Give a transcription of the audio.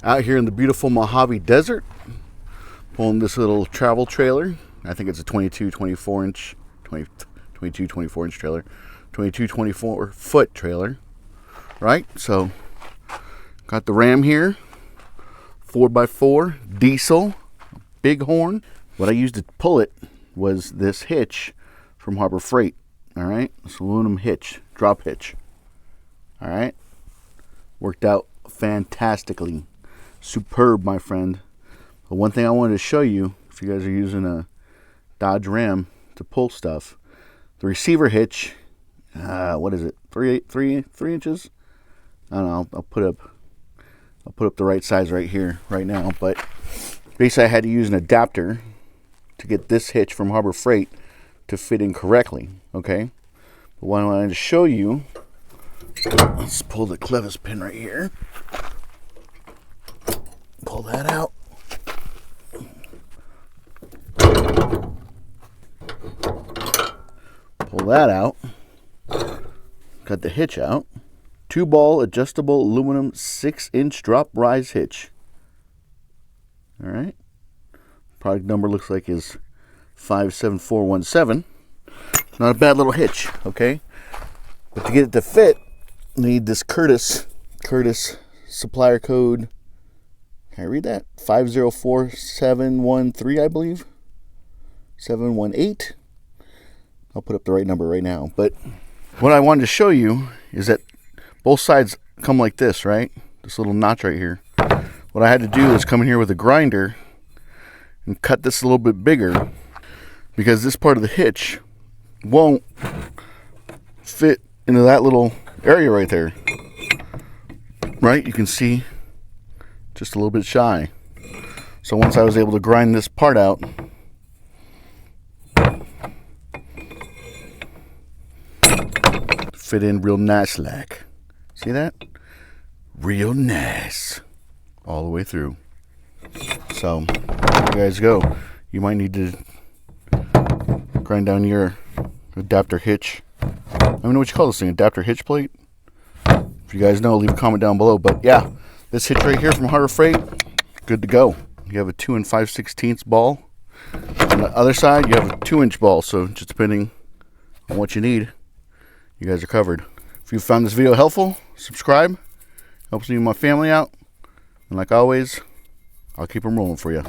Out here in the beautiful Mojave Desert, pulling this little travel trailer. I think it's a 22, 24 inch trailer, 22, 24 foot trailer, right? So, got the Ram here, 4x4, diesel, bighorn. What I used to pull it was this hitch from Harbor Freight, all right? This aluminum hitch, drop hitch, all right? Worked out fantastically. Superb, my friend. But one thing I wanted to show you, if you guys are using a Dodge Ram to pull stuff, the receiver hitch, what is it, three inches? I don't know. I'll put up the right size right here, right now. But basically, I had to use an adapter to get this hitch from Harbor Freight to fit in correctly. Okay. But what I wanted to show you, let's pull the clevis pin right here. Pull that out. Pull that out. Cut the hitch out. 2-ball adjustable aluminum 6-inch drop rise hitch. All right. Product number looks like is 57417. Not a bad little hitch, okay? But to get it to fit, you need this Curtis supplier code. Can I read that? 504713, I believe. 718. I'll put up the right number right now. But what I wanted to show you is that both sides come like this, right? This little notch right here. What I had to do is come in here with a grinder and cut this a little bit bigger, because this part of the hitch won't fit into that little area right there. Right? You can see just a little bit shy. So once I was able to grind this part out, fit in real nice like. See that? Real nice. All the way through. So, there you guys go. You might need to grind down your adapter hitch. I don't know what you call this thing, adapter hitch plate. If you guys know, leave a comment down below. But yeah, this hitch right here from Harbor Freight, good to go. You have a 2 5/16 ball. On the other side, you have a 2-inch ball. So just depending on what you need, you guys are covered. If you found this video helpful, subscribe. Helps me and my family out. And like always, I'll keep them rolling for you.